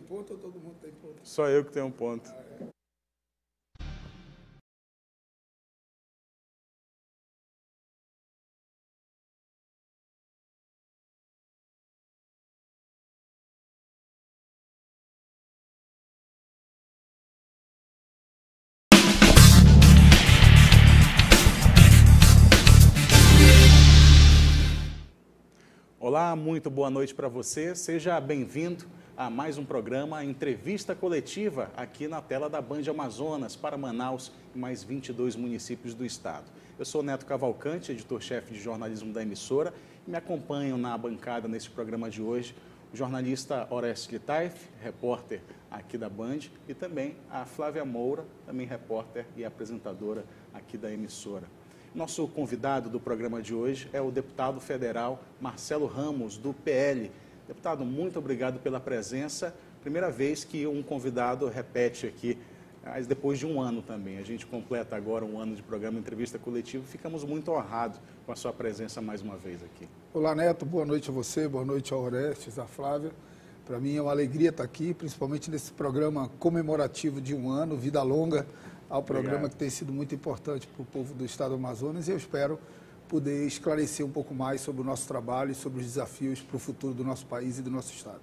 ponto ou todo mundo tem ponto? Só eu que tenho um ponto. Olá, muito boa noite para você. Seja bem-vindo a mais um programa Entrevista Coletiva aqui na tela da Band Amazonas para Manaus e mais 22 municípios do estado. Eu sou Neto Cavalcante, editor-chefe de jornalismo da emissora, e me acompanham na bancada nesse programa de hoje o jornalista Orestes Litaif, repórter aqui da Band, e também a Flávia Moura, também repórter e apresentadora aqui da emissora. Nosso convidado do programa de hoje é o deputado federal Marcelo Ramos, do PL. Deputado, muito obrigado pela presença. Primeira vez que um convidado repete aqui, mas depois de um ano também. A gente completa agora um ano de programa Entrevista Coletiva. Ficamos muito honrados com a sua presença mais uma vez aqui. Olá, Neto. Boa noite a você, boa noite ao Orestes, à Flávia. Para mim é uma alegria estar aqui, principalmente nesse programa comemorativo de um ano, Vida Longa, ao programa que tem sido muito importante para o povo do estado do Amazonas, e eu espero poder esclarecer um pouco mais sobre o nosso trabalho e sobre os desafios para o futuro do nosso país e do nosso estado.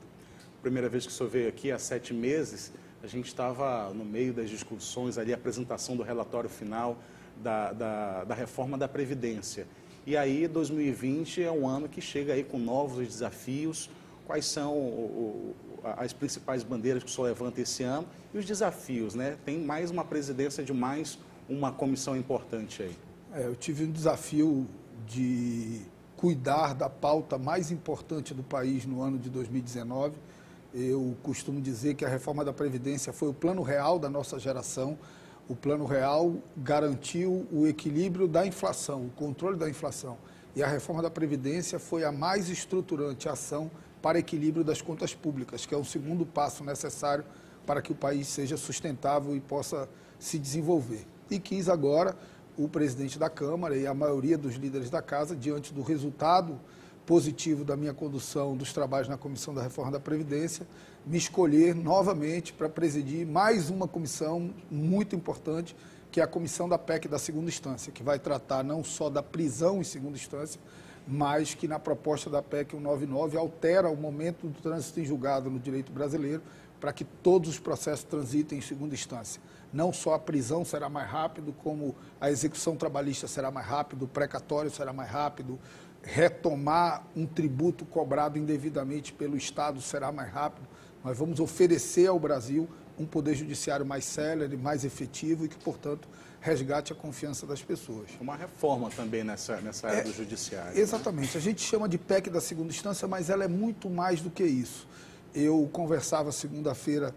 Primeira vez que o senhor veio aqui, há 7 meses, a gente estava no meio das discussões ali, a apresentação do relatório final da reforma da Previdência. E aí, 2020 é um ano que chega aí com novos desafios. Quais são as principais bandeiras que o senhor levanta esse ano e os desafios, né? Tem mais uma presidência de mais uma comissão importante aí. Eu tive um desafio de cuidar da pauta mais importante do país no ano de 2019. Eu costumo dizer que a reforma da Previdência foi o plano real da nossa geração. O plano real garantiu o equilíbrio da inflação, o controle da inflação. E a reforma da Previdência foi a mais estruturante ação para equilíbrio das contas públicas, que é o segundo passo necessário para que o país seja sustentável e possa se desenvolver. E quis agora o presidente da Câmara e a maioria dos líderes da Casa, diante do resultado positivo da minha condução dos trabalhos na Comissão da Reforma da Previdência, me escolher novamente para presidir mais uma comissão muito importante, que é a Comissão da PEC da segunda instância, que vai tratar não só da prisão em segunda instância, mas que na proposta da PEC 199 altera o momento do trânsito em julgado no direito brasileiro para que todos os processos transitem em segunda instância. Não só a prisão será mais rápido, como a execução trabalhista será mais rápido, o precatório será mais rápido, retomar um tributo cobrado indevidamente pelo Estado será mais rápido. Nós vamos oferecer ao Brasil um poder judiciário mais célere, mais efetivo e que, portanto, resgate a confiança das pessoas. Uma reforma também nessa área do judiciário. Exatamente. Né? A gente chama de PEC da segunda instância, mas ela é muito mais do que isso. Eu conversava segunda-feira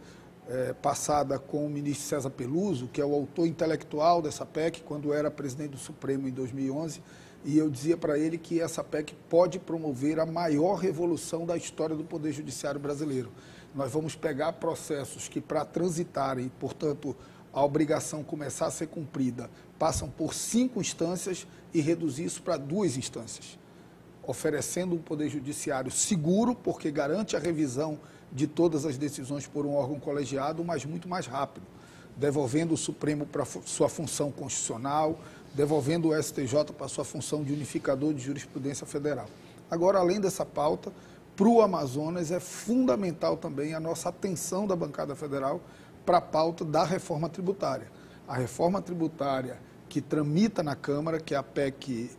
passada com o ministro César Peluso, que é o autor intelectual dessa PEC, quando era presidente do Supremo em 2011, e eu dizia para ele que essa PEC pode promover a maior revolução da história do Poder Judiciário brasileiro. Nós vamos pegar processos que, para transitarem, portanto, a obrigação começar a ser cumprida, passam por 5 instâncias e reduzir isso para 2 instâncias, oferecendo um poder judiciário seguro, porque garante a revisão de todas as decisões por um órgão colegiado, mas muito mais rápido, devolvendo o Supremo para sua função constitucional, devolvendo o STJ para sua função de unificador de jurisprudência federal. Agora, além dessa pauta, para o Amazonas é fundamental também a nossa atenção da bancada federal para a pauta da reforma tributária. A reforma tributária que tramita na Câmara, que é a PEC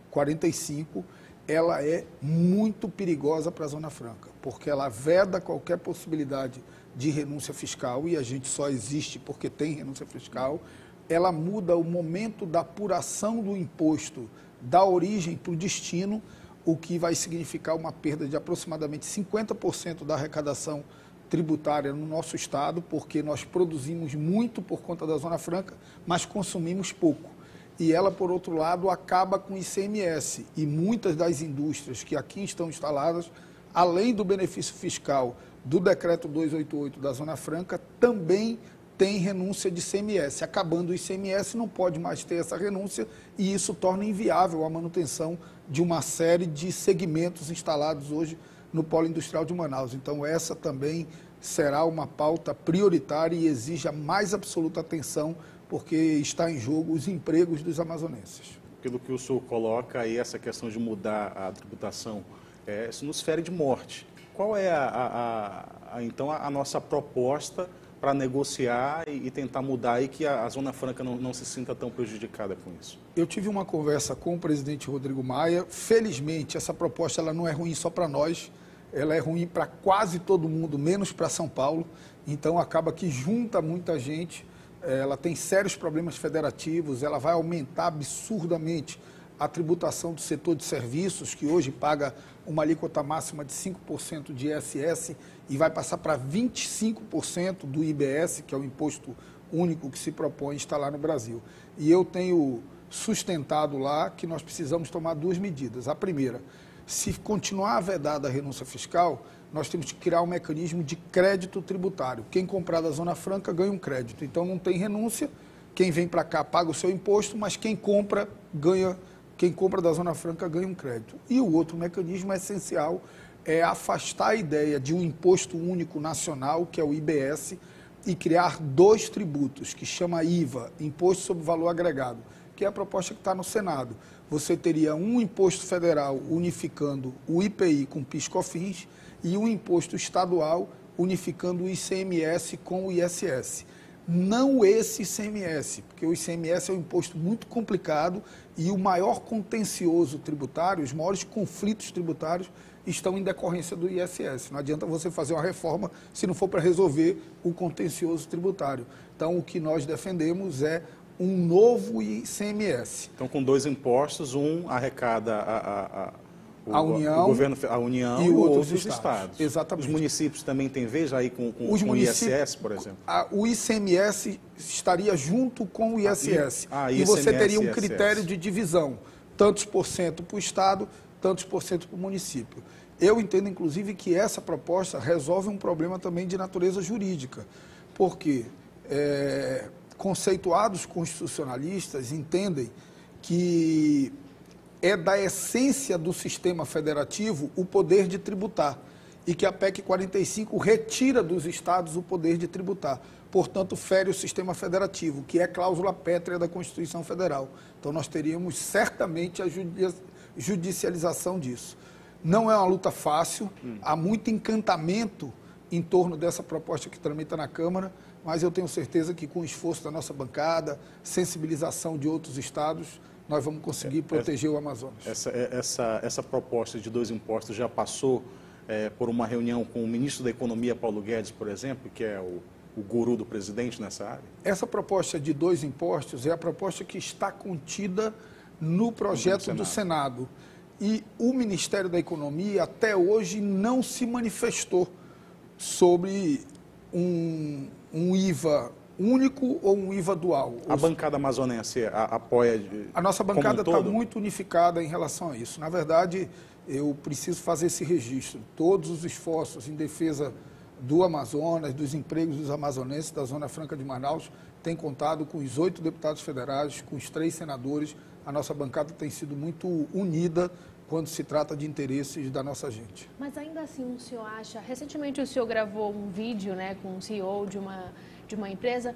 45, ela é muito perigosa para a Zona Franca, porque ela veda qualquer possibilidade de renúncia fiscal, e a gente só existe porque tem renúncia fiscal. Ela muda o momento da apuração do imposto da origem para o destino, o que vai significar uma perda de aproximadamente 50% da arrecadação tributária no nosso estado, porque nós produzimos muito por conta da Zona Franca, mas consumimos pouco. E ela, por outro lado, acaba com o ICMS. E muitas das indústrias que aqui estão instaladas, além do benefício fiscal do Decreto 288 da Zona Franca, também tem renúncia de ICMS. Acabando o ICMS, não pode mais ter essa renúncia, e isso torna inviável a manutenção de uma série de segmentos instalados hoje no Polo Industrial de Manaus. Então, essa também será uma pauta prioritária e exige a mais absoluta atenção, porque está em jogo os empregos dos amazonenses. Pelo que o senhor coloca aí, essa questão de mudar a tributação, isso nos fere de morte. Qual é, então, a nossa proposta para negociar e tentar mudar e que a Zona Franca não se sinta tão prejudicada com isso? Eu tive uma conversa com o presidente Rodrigo Maia. Felizmente, essa proposta ela não é ruim só para nós, ela é ruim para quase todo mundo, menos para São Paulo. Então, acaba que junta muita gente. Ela tem sérios problemas federativos, ela vai aumentar absurdamente a tributação do setor de serviços, que hoje paga uma alíquota máxima de 5% de ISS e vai passar para 25% do IBS, que é o imposto único que se propõe instalar no Brasil. E eu tenho sustentado lá que nós precisamos tomar duas medidas. A primeira, se continuar vedada a renúncia fiscal, nós temos que criar um mecanismo de crédito tributário. Quem comprar da Zona Franca ganha um crédito. Então não tem renúncia, quem vem para cá paga o seu imposto, mas quem compra da Zona Franca ganha um crédito. E o outro mecanismo essencial é afastar a ideia de um imposto único nacional, que é o IBS, e criar dois tributos, que chama IVA, Imposto sobre Valor Agregado, que é a proposta que está no Senado. Você teria um imposto federal unificando o IPI com o PIS/COFINS e um imposto estadual unificando o ICMS com o ISS. Não esse ICMS, porque o ICMS é um imposto muito complicado e o maior contencioso tributário, os maiores conflitos tributários estão em decorrência do ISS. Não adianta você fazer uma reforma se não for para resolver o contencioso tributário. Então, o que nós defendemos é um novo ICMS. Então, com dois impostos, um arrecada a União e o outro os estados. Exatamente. Os municípios também têm vez aí com o ISS, por exemplo? O ICMS estaria junto com o ISS. E ICMS, você teria um ISS. critério de divisão, tantos por cento para o estado, tantos por cento para o município. Eu entendo, inclusive, que essa proposta resolve um problema também de natureza jurídica, porque conceituados constitucionalistas entendem que é da essência do sistema federativo o poder de tributar e que a PEC 45 retira dos estados o poder de tributar. Portanto, fere o sistema federativo, que é cláusula pétrea da Constituição Federal. Então, nós teríamos certamente a judicialização disso. Não é uma luta fácil, há muito encantamento em torno dessa proposta que tramita na Câmara, mas eu tenho certeza que com o esforço da nossa bancada, sensibilização de outros estados, nós vamos conseguir proteger o Amazonas. Essa proposta de dois impostos já passou por uma reunião com o ministro da Economia, Paulo Guedes, por exemplo, que é o guru do presidente nessa área? Essa proposta de dois impostos é a proposta que está contida no projeto do Senado. E o Ministério da Economia, até hoje, não se manifestou sobre um IVA único ou um IVA dual. A bancada amazonense apoia? A nossa bancada está muito unificada em relação a isso. Na verdade, eu preciso fazer esse registro. Todos os esforços em defesa do Amazonas, dos empregos dos amazonenses da Zona Franca de Manaus, têm contado com os 8 deputados federais, com os 3 senadores. A nossa bancada tem sido muito unida quando se trata de interesses da nossa gente. Mas ainda assim, o senhor acha... Recentemente o senhor gravou um vídeo, né, com o CEO de uma empresa,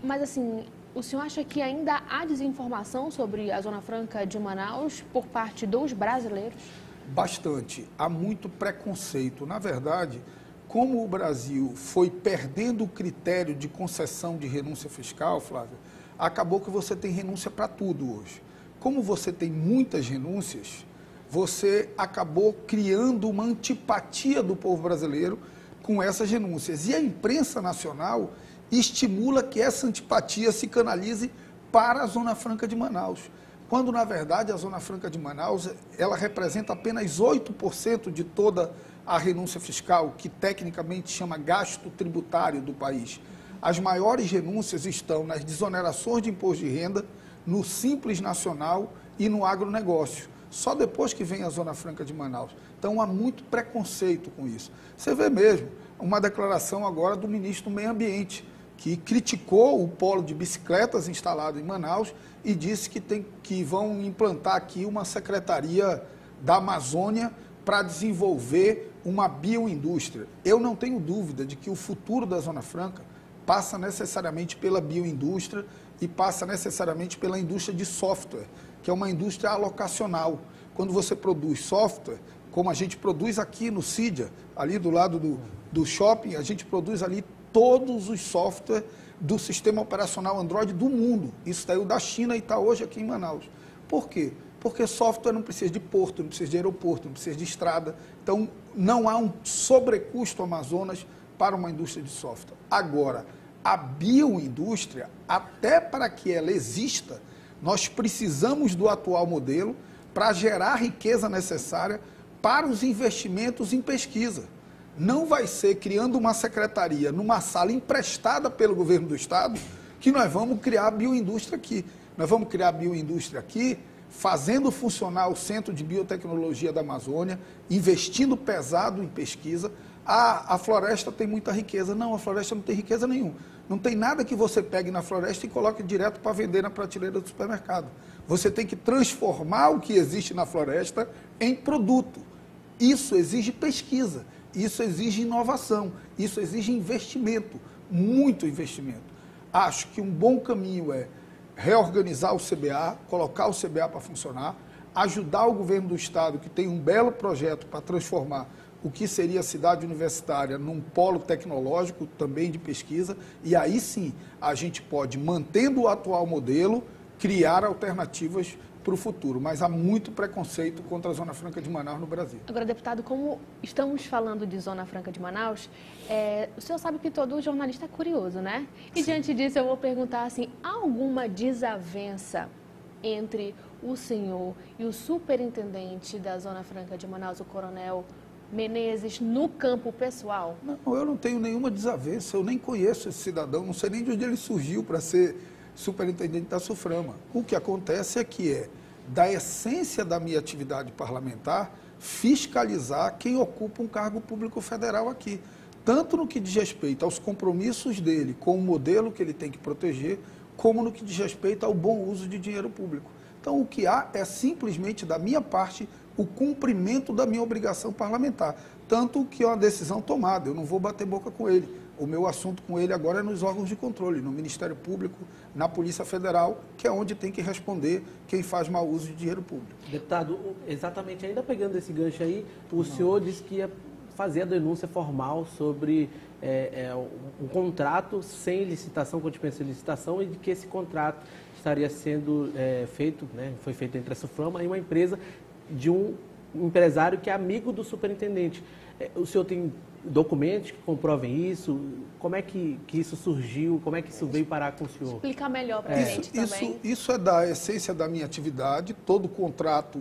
mas assim, o senhor acha que ainda há desinformação sobre a Zona Franca de Manaus por parte dos brasileiros? Bastante. Há muito preconceito. Na verdade, como o Brasil foi perdendo o critério de concessão de renúncia fiscal, Flávia, acabou que você tem renúncia para tudo hoje. Como você tem muitas renúncias, você acabou criando uma antipatia do povo brasileiro com essas renúncias. E a imprensa nacional estimula que essa antipatia se canalize para a Zona Franca de Manaus, quando, na verdade, a Zona Franca de Manaus ela representa apenas 8% de toda a renúncia fiscal, que tecnicamente chama gasto tributário do país. As maiores renúncias estão nas desonerações de imposto de renda, no Simples Nacional e no agronegócio. Só depois que vem a Zona Franca de Manaus. Então, há muito preconceito com isso. Você vê mesmo uma declaração agora do ministro do Meio Ambiente, que criticou o polo de bicicletas instalado em Manaus e disse que vão implantar aqui uma secretaria da Amazônia para desenvolver uma bioindústria. Eu não tenho dúvida de que o futuro da Zona Franca passa necessariamente pela bioindústria e passa necessariamente pela indústria de software, que é uma indústria alocacional. Quando você produz software, como a gente produz aqui no Cydia, ali do lado do shopping, a gente produz ali todos os softwares do sistema operacional Android do mundo. Isso saiu da China e está hoje aqui em Manaus. Por quê? Porque software não precisa de porto, não precisa de aeroporto, não precisa de estrada. Então, não há um sobrecusto Amazonas para uma indústria de software. Agora, a bioindústria, até para que ela exista, nós precisamos do atual modelo para gerar a riqueza necessária para os investimentos em pesquisa. Não vai ser criando uma secretaria numa sala emprestada pelo governo do estado que nós vamos criar a bioindústria aqui. Nós vamos criar a bioindústria aqui, fazendo funcionar o Centro de Biotecnologia da Amazônia, investindo pesado em pesquisa. A floresta tem muita riqueza. Não, a floresta não tem riqueza nenhuma. Não tem nada que você pegue na floresta e coloque direto para vender na prateleira do supermercado. Você tem que transformar o que existe na floresta em produto. Isso exige pesquisa, isso exige inovação, isso exige investimento, muito investimento. Acho que um bom caminho é reorganizar o CBA, colocar o CBA para funcionar, ajudar o governo do estado, que tem um belo projeto para transformar o que seria a cidade universitária num polo tecnológico também de pesquisa, e aí sim a gente pode, mantendo o atual modelo, criar alternativas para o futuro, mas há muito preconceito contra a Zona Franca de Manaus no Brasil. Agora, deputado, como estamos falando de Zona Franca de Manaus, o senhor sabe que todo jornalista é curioso, né? E diante disso eu vou perguntar assim, há alguma desavença entre o senhor e o superintendente da Zona Franca de Manaus, o coronel Menezes, no campo pessoal? Não, eu não tenho nenhuma desavença, eu nem conheço esse cidadão, não sei nem de onde ele surgiu para ser superintendente da SUFRAMA. O que acontece é que da essência da minha atividade parlamentar, fiscalizar quem ocupa um cargo público federal aqui, tanto no que diz respeito aos compromissos dele com o modelo que ele tem que proteger, como no que diz respeito ao bom uso de dinheiro público. Então, o que há é simplesmente, da minha parte, o cumprimento da minha obrigação parlamentar, tanto que é uma decisão tomada, eu não vou bater boca com ele. O meu assunto com ele agora é nos órgãos de controle, no Ministério Público, na Polícia Federal, que é onde tem que responder quem faz mau uso de dinheiro público. Deputado, exatamente, ainda pegando esse gancho aí, o senhor disse que ia fazer a denúncia formal sobre um contrato sem licitação, com dispensa de licitação, e de que esse contrato estaria sendo feito, né, foi feito entre a SUFRAMA e uma empresa de um empresário que é amigo do superintendente. O senhor tem documentos que comprovem isso? Como é que isso surgiu? Como é que isso veio parar com o senhor? Explicar melhor para a gente também. Isso é da essência da minha atividade. Todo contrato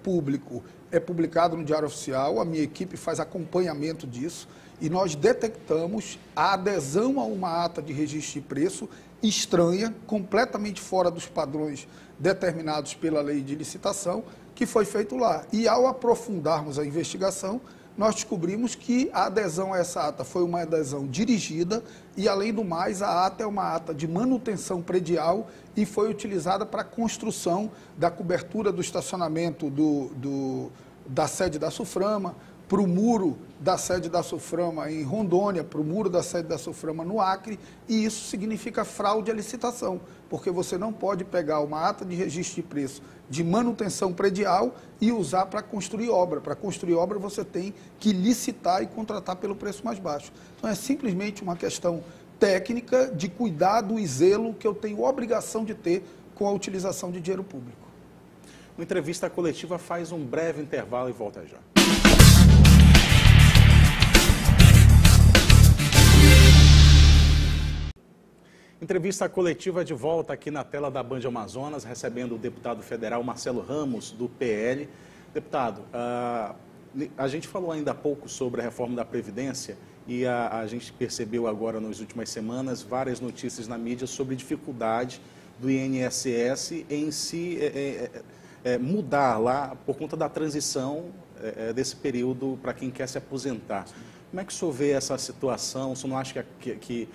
público é publicado no Diário Oficial. A minha equipe faz acompanhamento disso e nós detectamos a adesão a uma ata de registro de preço estranha, completamente fora dos padrões determinados pela lei de licitação, que foi feito lá. E ao aprofundarmos a investigação, nós descobrimos que a adesão a essa ata foi uma adesão dirigida e, além do mais, a ata é uma ata de manutenção predial e foi utilizada para a construção da cobertura do estacionamento da sede da SUFRAMA, para o muro da sede da SUFRAMA em Rondônia, para o muro da sede da SUFRAMA no Acre, e isso significa fraude à licitação, porque você não pode pegar uma ata de registro de preço de manutenção predial e usar para construir obra. Para construir obra você tem que licitar e contratar pelo preço mais baixo. Então é simplesmente uma questão técnica de cuidado e zelo que eu tenho obrigação de ter com a utilização de dinheiro público. O Entrevista Coletiva faz um breve intervalo e volta já. Entrevista coletiva de volta aqui na tela da Band Amazonas, recebendo o deputado federal Marcelo Ramos, do PL. Deputado, a gente falou ainda há pouco sobre a reforma da Previdência e a gente percebeu agora, nas últimas semanas, várias notícias na mídia sobre dificuldade do INSS em se mudar lá por conta da transição desse período para quem quer se aposentar. Como é que o senhor vê essa situação? O senhor não acha que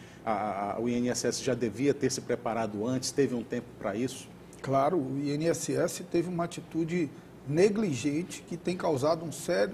o INSS já devia ter se preparado antes, teve um tempo para isso? Claro, o INSS teve uma atitude negligente que tem causado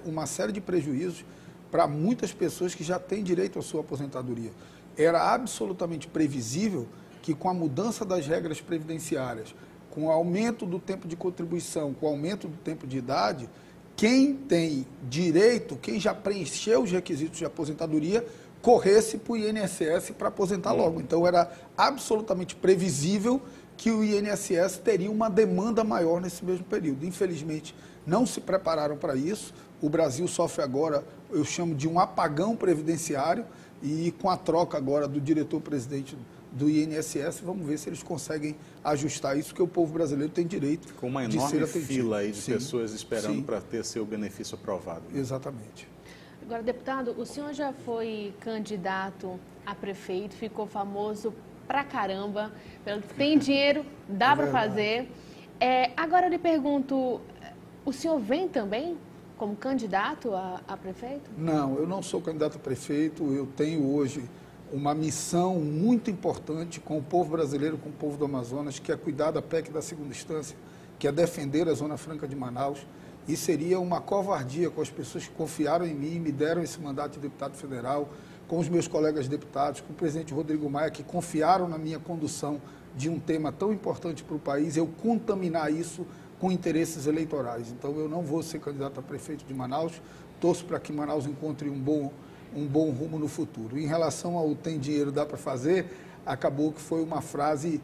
uma série de prejuízos para muitas pessoas que já têm direito à sua aposentadoria. Era absolutamente previsível que com a mudança das regras previdenciárias, com o aumento do tempo de contribuição, com o aumento do tempo de idade, quem tem direito, quem já preencheu os requisitos de aposentadoria, corresse para o INSS para aposentar logo. Então, era absolutamente previsível que o INSS teria uma demanda maior nesse mesmo período. Infelizmente, não se prepararam para isso. O Brasil sofre agora, eu chamo de um apagão previdenciário, e com a troca agora do diretor-presidente do INSS, vamos ver se eles conseguem ajustar isso, que o povo brasileiro tem direito com uma de ser enorme atendido. fila aí de pessoas esperando para ter seu benefício aprovado. Né? Exatamente. Agora, deputado, o senhor já foi candidato a prefeito, ficou famoso pra caramba, tem dinheiro, dá para fazer. Agora eu lhe pergunto, o senhor vem também como candidato a prefeito? Não, eu não sou candidato a prefeito, eu tenho hoje uma missão muito importante com o povo brasileiro, com o povo do Amazonas, que é cuidar da PEC da segunda instância, que é defender a Zona Franca de Manaus, e seria uma covardia com as pessoas que confiaram em mim, me deram esse mandato de deputado federal, com os meus colegas deputados, com o presidente Rodrigo Maia, que confiaram na minha condução de um tema tão importante para o país, eu contaminar isso com interesses eleitorais. Então, eu não vou ser candidato a prefeito de Manaus, torço para que Manaus encontre um bom rumo no futuro. Em relação ao tem dinheiro, dá para fazer, acabou que foi uma frase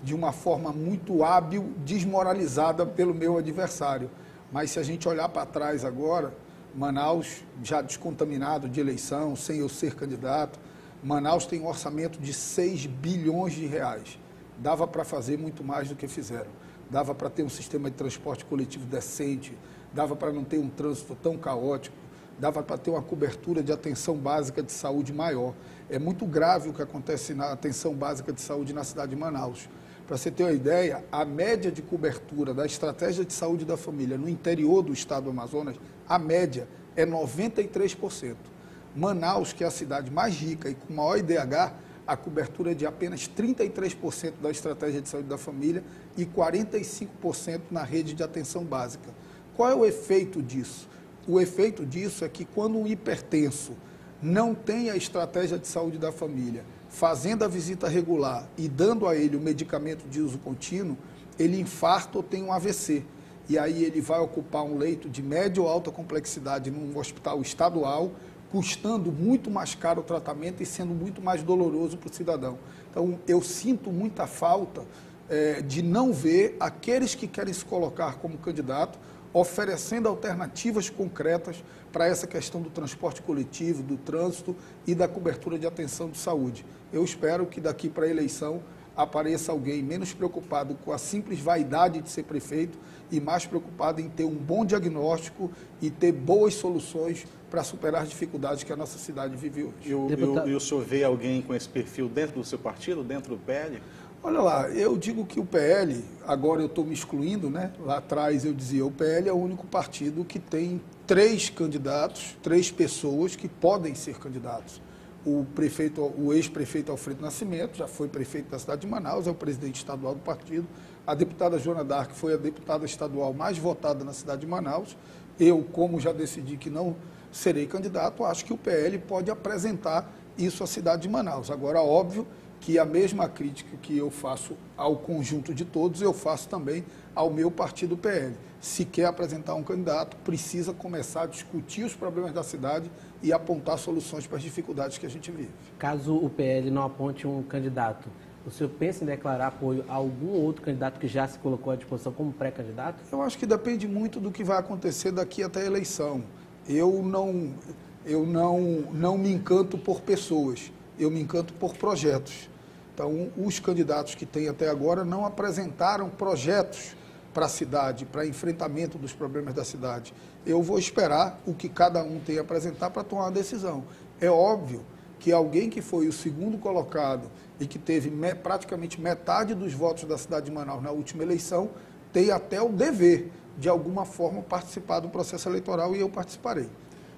de uma forma muito hábil, desmoralizada pelo meu adversário. Mas se a gente olhar para trás agora, Manaus, já descontaminado de eleição, sem eu ser candidato, Manaus tem um orçamento de 6 bilhões de reais. Dava para fazer muito mais do que fizeram. Dava para ter um sistema de transporte coletivo decente, dava para não ter um trânsito tão caótico, dava para ter uma cobertura de atenção básica de saúde maior. É muito grave o que acontece na atenção básica de saúde na cidade de Manaus. Para você ter uma ideia, a média de cobertura da estratégia de saúde da família no interior do estado do Amazonas, a média é 93%. Manaus, que é a cidade mais rica e com maior IDH, a cobertura é de apenas 33% da estratégia de saúde da família e 45% na rede de atenção básica. Qual é o efeito disso? O efeito disso é que quando um hipertenso não tem a estratégia de saúde da família, fazendo a visita regular e dando a ele o medicamento de uso contínuo, ele infarta ou tem um AVC. E aí ele vai ocupar um leito de média ou alta complexidade num hospital estadual, custando muito mais caro o tratamento e sendo muito mais doloroso para o cidadão. Então, eu sinto muita falta de não ver aqueles que querem se colocar como candidato oferecendo alternativas concretas para essa questão do transporte coletivo, do trânsito e da cobertura de atenção de saúde. Eu espero que daqui para a eleição apareça alguém menos preocupado com a simples vaidade de ser prefeito e mais preocupado em ter um bom diagnóstico e ter boas soluções para superar as dificuldades que a nossa cidade vive hoje. E o senhor vê alguém com esse perfil dentro do seu partido, dentro do PL? Olha lá, eu digo que o PL, agora eu estou me excluindo, né? Lá atrás eu dizia, o PL é o único partido que tem 3 candidatos, 3 pessoas que podem ser candidatos. O ex-prefeito Alfredo Nascimento, já foi prefeito da cidade de Manaus, é o presidente estadual do partido. A deputada Joana Dark foi a deputada estadual mais votada na cidade de Manaus. Eu, como já decidi que não serei candidato, acho que o PL pode apresentar isso à cidade de Manaus. Agora, óbvio que a mesma crítica que eu faço ao conjunto de todos, eu faço também ao meu partido PL. Se quer apresentar um candidato, precisa começar a discutir os problemas da cidade e apontar soluções para as dificuldades que a gente vive. Caso o PL não aponte um candidato, o senhor pensa em declarar apoio a algum outro candidato que já se colocou à disposição como pré-candidato? Eu acho que depende muito do que vai acontecer daqui até a eleição. Eu não me encanto por pessoas, eu me encanto por projetos. Então, os candidatos que tem até agora não apresentaram projetos para a cidade, para enfrentamento dos problemas da cidade. Eu vou esperar o que cada um tem a apresentar para tomar uma decisão. É óbvio que alguém que foi o segundo colocado e que teve praticamente metade dos votos da cidade de Manaus na última eleição, tem até o dever, de alguma forma, participar do processo eleitoral e eu participarei.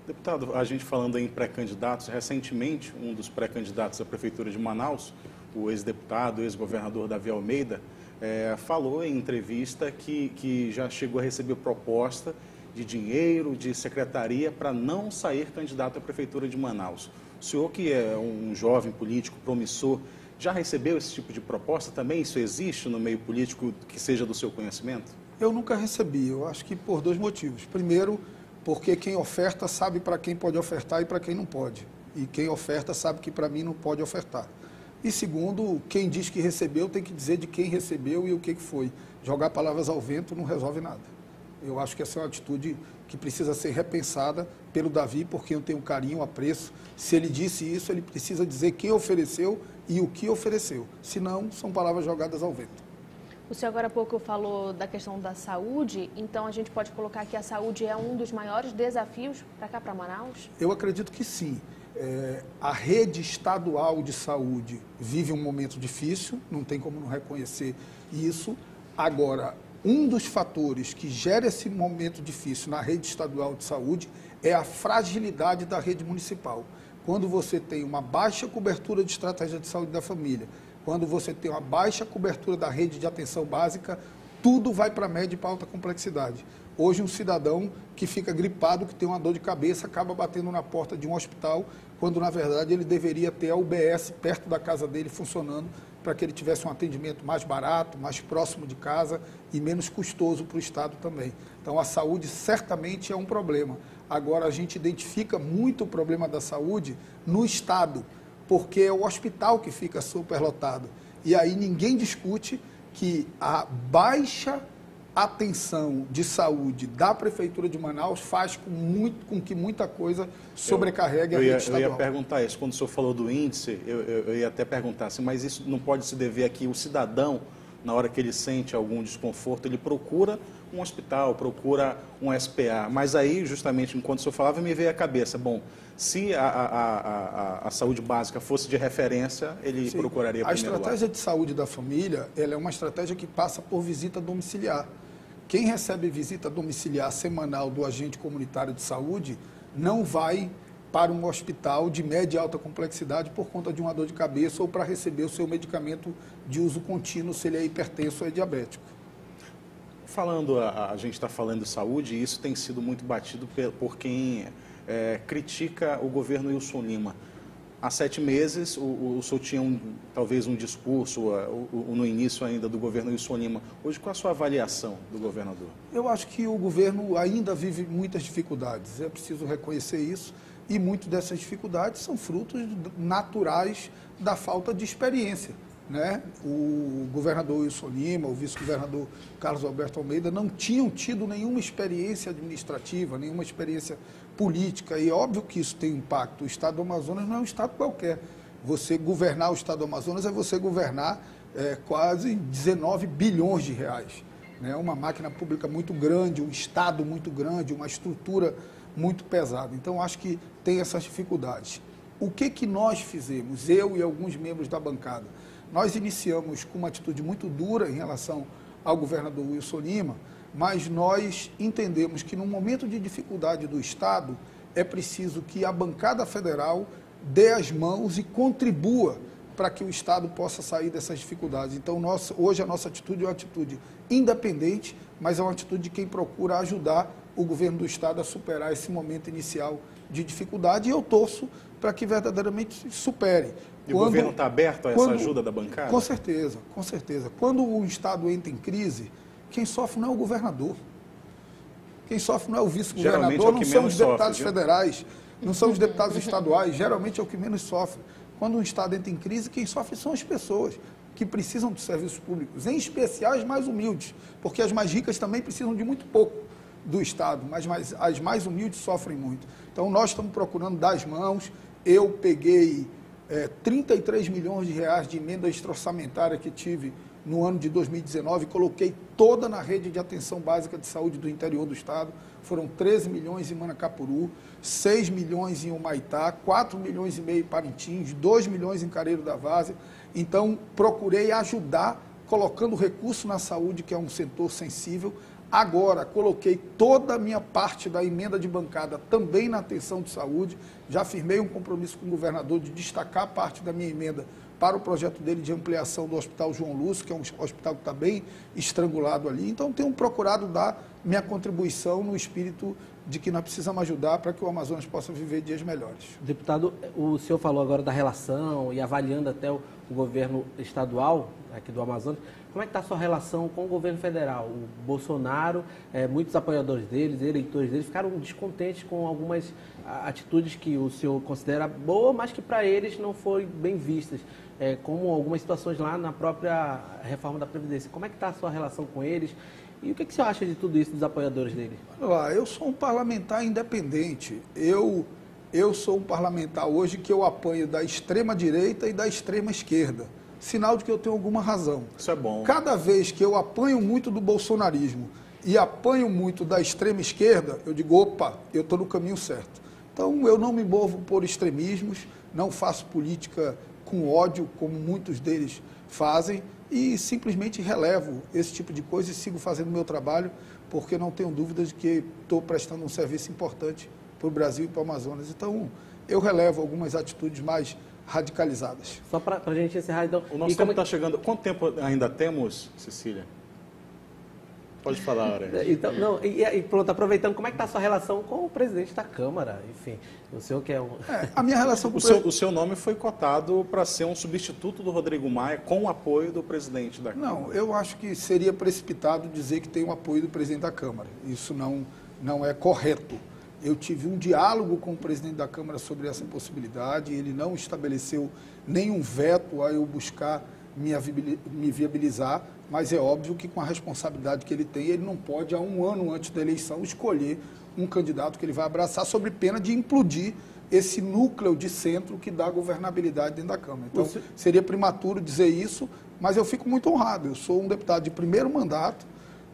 Deputado, a gente falando em pré-candidatos, recentemente um dos pré-candidatos à Prefeitura de Manaus, o ex-deputado, ex-governador Davi Almeida, falou em entrevista que já chegou a receber proposta de dinheiro, de secretaria, para não sair candidato à Prefeitura de Manaus. O senhor, que é um jovem político promissor, já recebeu esse tipo de proposta também? Isso existe no meio político que seja do seu conhecimento? Eu nunca recebi, eu acho que por 2 motivos. Primeiro, porque quem oferta sabe para quem pode ofertar e para quem não pode. E quem oferta sabe que para mim não pode ofertar. E segundo, quem diz que recebeu tem que dizer de quem recebeu e o que foi. Jogar palavras ao vento não resolve nada. Eu acho que essa é uma atitude que precisa ser repensada pelo Davi, porque eu tenho carinho, apreço. Se ele disse isso, ele precisa dizer quem ofereceu e o que ofereceu. Senão, são palavras jogadas ao vento. O senhor agora há pouco falou da questão da saúde, então a gente pode colocar que a saúde é um dos maiores desafios para cá, para Manaus? Eu acredito que sim. A rede estadual de saúde vive um momento difícil, não tem como não reconhecer isso. Agora, um dos fatores que gera esse momento difícil na rede estadual de saúde é a fragilidade da rede municipal. Quando você tem uma baixa cobertura de estratégia de saúde da família, quando você tem uma baixa cobertura da rede de atenção básica, tudo vai para média e para alta complexidade. Hoje, um cidadão que fica gripado, que tem uma dor de cabeça, acaba batendo na porta de um hospital, quando, na verdade, ele deveria ter a UBS perto da casa dele funcionando, para que ele tivesse um atendimento mais barato, mais próximo de casa e menos custoso para o Estado também. Então, a saúde certamente é um problema. Agora, a gente identifica muito o problema da saúde no Estado, porque é o hospital que fica superlotado. E aí ninguém discute que a baixa atenção de saúde da Prefeitura de Manaus faz com que muita coisa sobrecarregue a rede estadual. Eu ia perguntar isso, quando o senhor falou do índice, eu ia até perguntar assim, mas isso não pode se dever aqui, o cidadão, na hora que ele sente algum desconforto, ele procura um hospital, procura um SPA, mas aí, justamente, enquanto o senhor falava, me veio à cabeça, bom, se a saúde básica fosse de referência, ele procuraria primeiro lugar. A estratégia de saúde da família, ela é uma estratégia que passa por visita domiciliar. Quem recebe visita domiciliar semanal do agente comunitário de saúde não vai para um hospital de média e alta complexidade por conta de uma dor de cabeça ou para receber o seu medicamento de uso contínuo, se ele é hipertenso ou é diabético. A gente está falando de saúde e isso tem sido muito batido por quem critica o governo Wilson Lima. Há 7 meses, o senhor tinha talvez um discurso no início ainda do governo Wilson Lima. Hoje, qual a sua avaliação do governador? Eu acho que o governo ainda vive muitas dificuldades, é preciso reconhecer isso, e muitas dessas dificuldades são frutos naturais da falta de experiência, né? O governador Wilson Lima, o vice-governador Carlos Alberto Almeida não tinham tido nenhuma experiência administrativa, nenhuma experiência política, e óbvio que isso tem impacto. O Estado do Amazonas não é um Estado qualquer. Você governar o Estado do Amazonas é você governar quase 19 bilhões de reais. Né? Uma máquina pública muito grande, um Estado muito grande, uma estrutura muito pesada. Então, acho que tem essas dificuldades. O que nós fizemos, eu e alguns membros da bancada? Nós iniciamos com uma atitude muito dura em relação ao governador Wilson Lima, mas nós entendemos que no momento de dificuldade do Estado, é preciso que a bancada federal dê as mãos e contribua para que o Estado possa sair dessas dificuldades. Então, hoje a nossa atitude é uma atitude independente, mas é uma atitude de quem procura ajudar o governo do Estado a superar esse momento inicial de dificuldade, e eu torço para que verdadeiramente supere. E o governo está aberto a essa ajuda da bancada? Com certeza, com certeza. Quando o Estado entra em crise, quem sofre não é o governador. Quem sofre não é o vice-governador, não são os deputados federais, não são os deputados estaduais, geralmente é o que menos sofre. Quando um Estado entra em crise, quem sofre são as pessoas que precisam de serviços públicos, em especial as mais humildes, porque as mais ricas também precisam de muito pouco do Estado, mas as mais humildes sofrem muito. Então, nós estamos procurando dar as mãos. Eu peguei 33 milhões de reais de emenda extra-orçamentária que tive no ano de 2019, coloquei toda na rede de atenção básica de saúde do interior do Estado. Foram 13 milhões em Manacapuru, 6 milhões em Humaitá, 4 milhões e meio em Parintins, 2 milhões em Careiro da Várzea. Então, procurei ajudar, colocando recurso na saúde, que é um setor sensível, Agora, coloquei toda a minha parte da emenda de bancada também na atenção de saúde. Já firmei um compromisso com o governador de destacar parte da minha emenda para o projeto dele de ampliação do Hospital João Lúcio, que é um hospital que está bem estrangulado ali. Então, tenho procurado dar minha contribuição no espírito de que nós precisamos ajudar para que o Amazonas possa viver dias melhores. Deputado, o senhor falou agora da relação e avaliando até o governo estadual aqui do Amazonas. Como é que está a sua relação com o governo federal? O Bolsonaro, muitos apoiadores deles, eleitores deles, ficaram descontentes com algumas atitudes que o senhor considera boas, mas que para eles não foram bem vistas, como algumas situações lá na própria reforma da Previdência. Como é que está a sua relação com eles? E o que o senhor acha de tudo isso dos apoiadores dele? Olha lá, eu sou um parlamentar independente. Eu sou um parlamentar hoje que eu apanho da extrema-direita e da extrema-esquerda. Sinal de que eu tenho alguma razão. Isso é bom. Cada vez que eu apanho muito do bolsonarismo e apanho muito da extrema-esquerda, eu digo, opa, eu estou no caminho certo. Então, eu não me movo por extremismos, não faço política com ódio, como muitos deles fazem, e simplesmente relevo esse tipo de coisa e sigo fazendo o meu trabalho, porque não tenho dúvidas de que estou prestando um serviço importante para o Brasil e para o Amazonas. Então, eu relevo algumas atitudes mais radicalizadas. Só para a gente encerrar, então... O nosso tempo está chegando. Quanto tempo ainda temos, Cecília? Pode falar, Aurélio. Então, não, e pronto, aproveitando, como é que está a sua relação com o presidente da Câmara? Enfim, o senhor que é um... A minha relação com o seu nome foi cotado para ser um substituto do Rodrigo Maia com o apoio do presidente da Câmara. Não, eu acho que seria precipitado dizer que tem o apoio do presidente da Câmara. Isso não é correto. Eu tive um diálogo com o presidente da Câmara sobre essa possibilidade, ele não estabeleceu nenhum veto a eu buscar me viabilizar, mas é óbvio que com a responsabilidade que ele tem, ele não pode, há um ano antes da eleição, escolher um candidato que ele vai abraçar, sob pena de implodir esse núcleo de centro que dá governabilidade dentro da Câmara. Então, seria prematuro dizer isso, mas eu fico muito honrado. Eu sou um deputado de primeiro mandato,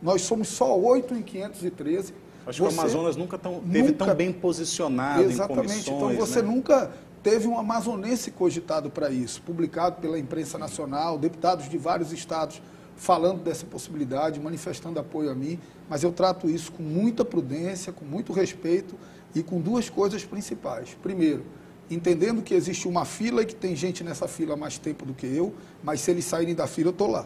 nós somos só 8 em 513. Acho que o Amazonas nunca esteve tão bem posicionado em comissões. Então, você nunca teve um amazonense cogitado para isso, publicado pela imprensa nacional, deputados de vários estados falando dessa possibilidade, manifestando apoio a mim, mas eu trato isso com muita prudência, com muito respeito e com duas coisas principais. Primeiro, entendendo que existe uma fila e que tem gente nessa fila há mais tempo do que eu, mas se eles saírem da fila, eu estou lá.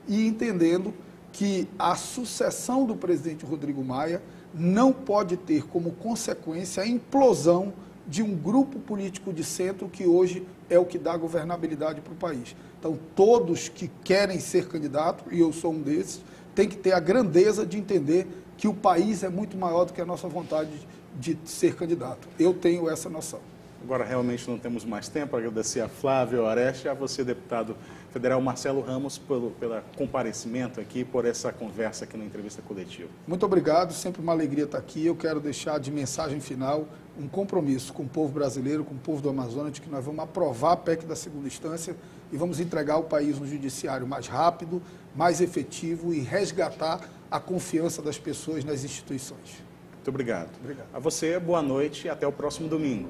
E entendendo que a sucessão do presidente Rodrigo Maia não pode ter como consequência a implosão de um grupo político de centro que hoje é o que dá governabilidade para o país. Então, todos que querem ser candidato, e eu sou um desses, tem que ter a grandeza de entender que o país é muito maior do que a nossa vontade de ser candidato. Eu tenho essa noção. Agora, realmente não temos mais tempo. Agradecer a Flávio Oreste e a você, deputado federal Marcelo Ramos, pelo comparecimento aqui, por essa conversa aqui na entrevista coletiva. Muito obrigado, sempre uma alegria estar aqui. Eu quero deixar de mensagem final um compromisso com o povo brasileiro, com o povo do Amazonas, de que nós vamos aprovar a PEC da segunda instância e vamos entregar o país no judiciário mais rápido, mais efetivo e resgatar a confiança das pessoas nas instituições. Muito obrigado. Obrigado. A você, boa noite e até o próximo domingo.